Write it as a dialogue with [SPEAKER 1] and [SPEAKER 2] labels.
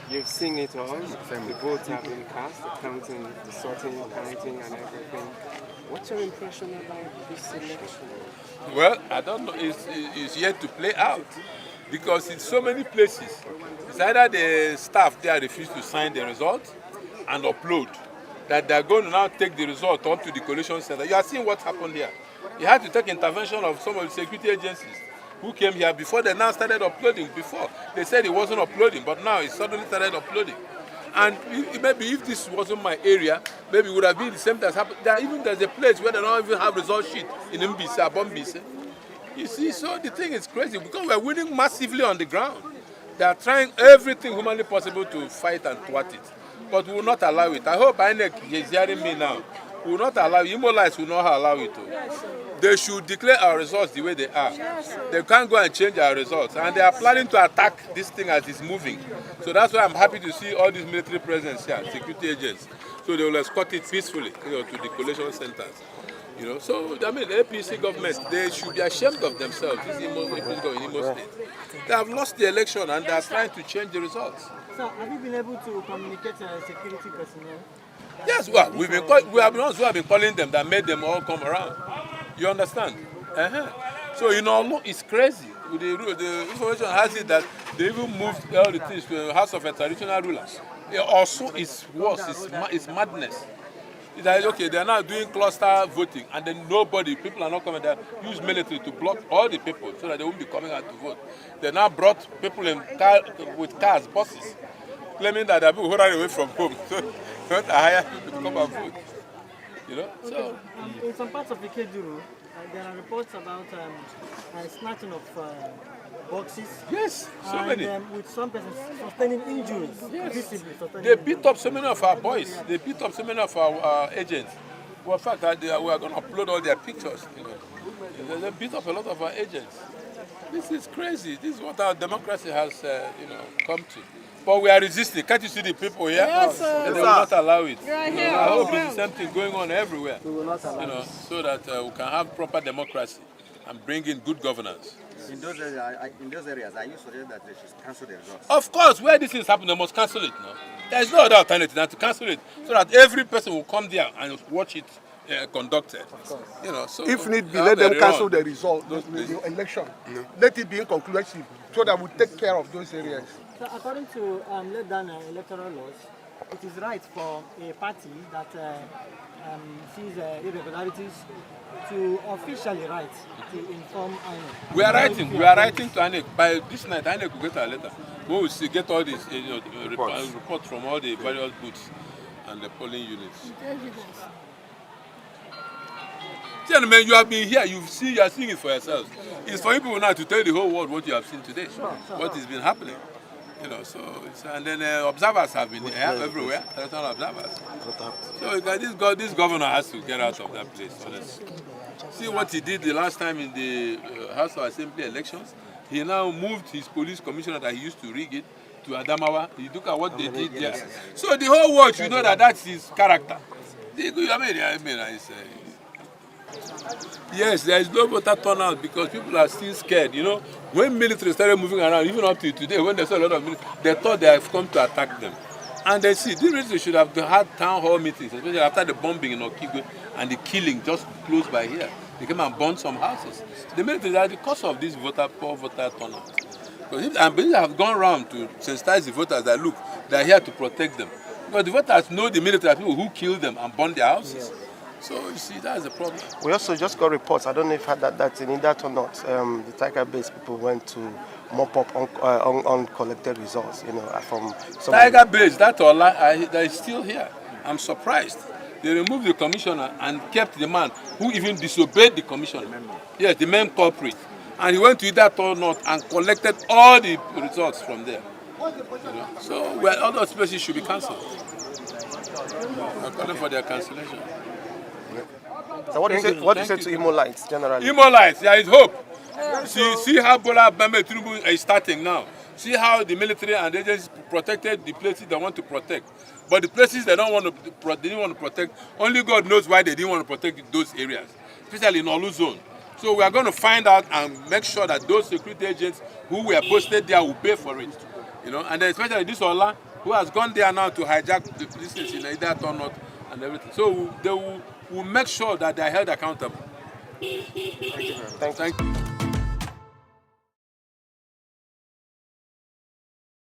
[SPEAKER 1] You've seen it all. The votes have been cast, the counting, the sorting, counting, and everything. What's your impression about this election?
[SPEAKER 2] Well, I don't know. It's yet to play out because in so many places, it's either the staff there refuse to sign the result and upload, that they're going to now take the result up to the collation center. You are seeing what happened here. You had to take intervention of some of the security agencies who came here before they now started uploading. Before, they said it wasn't uploading, but now it suddenly started uploading. And maybe if this wasn't my area, maybe it would have been the same thing as happened. There's a place where they don't even have result sheet in Mbise, Abombise. You see, so the thing is crazy because we're winning massively on the ground. They are trying everything humanly possible to fight and thwart it. But we will not allow it. I hope INEC is hearing me now. We will not allow it. Imolites will not allow it. They should declare our results the way they are. They can't go and change our results. And they are planning to attack this thing as it's moving. So that's why I'm happy to see all these military presence here, security agents. So they will escort it peacefully, to the collation centers. So I mean, the APC government, they should be ashamed of themselves. This Imo State. They have lost the election and they are trying to change the results.
[SPEAKER 3] So have you been able to communicate security personnel?
[SPEAKER 2] Yes, well, we have been ones who have been calling them that made them all come around. You understand? So it's crazy. The information has it that they even moved all the things to the house of a traditional ruler. Also, it's worse. It's madness. It's like, okay, they are now doing cluster voting, and then people are not coming there. Use military to block all the people so that they won't be coming out to vote. They now brought people with cars, buses, claiming that they're people who are away from home. So they want to hire people to come and vote. So
[SPEAKER 3] in some parts of the Keduru, there are reports about snatching of boxes.
[SPEAKER 2] Yes, so many.
[SPEAKER 3] With some persons sustaining injuries.
[SPEAKER 2] Yes. They beat up so many of our boys. They beat up so many of our agents. Well, in fact, we are going to upload all their pictures. They beat up a lot of our agents. This is crazy. This is what our democracy has, come to. But we are resisting. Can't you see the people here?
[SPEAKER 3] Yes, sir.
[SPEAKER 2] They will not allow it.
[SPEAKER 3] I
[SPEAKER 2] hope it's the same thing going on everywhere.
[SPEAKER 3] We will not allow it.
[SPEAKER 2] So that we can have proper democracy and bring in good governance.
[SPEAKER 4] In those areas, are you suggesting that they should cancel the results?
[SPEAKER 2] Of course, where this is happening, they must cancel it now. There is no other alternative than to cancel it, so that every person will come there and watch it conducted. So
[SPEAKER 5] if need be, let them cancel the result, the election. Let it be inconclusive, so that we take care of those areas.
[SPEAKER 3] So according to laid down electoral laws, it is right for a party that sees irregularities to officially write to inform INEC.
[SPEAKER 2] We are writing to INEC. By this night, INEC will get our letter. We will get all these reports from all the various booths and the polling units. Gentlemen, you have been here. You are seeing it for yourselves. It's for you people now to tell the whole world what you have seen today, what has been happening. And then observers have been here everywhere, traditional observers. So this governor has to get out of that place, honestly. See what he did the last time in the House of Assembly elections? He now moved his police commissioner that he used to rig it to Adamawa. You look at what they did there. So the whole world should know that that's his character. Yes, there is no voter turnout because people are still scared. When military started moving around, even up to today, when they saw a lot of military, they thought they have come to attack them. And they see, this military should have had town hall meetings, especially after the bombing in Okigwe and the killing just close by here. They came and burned some houses. The military are the cause of this poor voter turnout. And they have gone around to sensitize the voters that look, they are here to protect them. Because the voters know the military are people who killed them and burned their houses. So you see, that's the problem.
[SPEAKER 6] We also just got reports. I don't know if you had that in that or not. The Tiger Base people went to mop up uncollected results. From
[SPEAKER 2] Tiger Base, that is still here. I'm surprised. They removed the commissioner and kept the man who even disobeyed the commissioner. Yes, the main culprit. And he went to that or not and collected all the results from there. So all those places should be cancelled. I'm calling for their cancellation.
[SPEAKER 6] So what do you say to Imolites generally?
[SPEAKER 2] Imolites, there is hope. See how Bola Ahmed Tinubu is starting now. See how the military and agents protected the places they want to protect. But the places they didn't want to protect, only God knows why they didn't want to protect those areas, especially in Olu zone. So we are going to find out and make sure that those security agents who were posted there will pay for it. And then especially this Ola, who has gone there now to hijack the police in either or not and everything. So they will make sure that they are held accountable.
[SPEAKER 1] Thank you very much.
[SPEAKER 6] Thank you.
[SPEAKER 2] Thank you.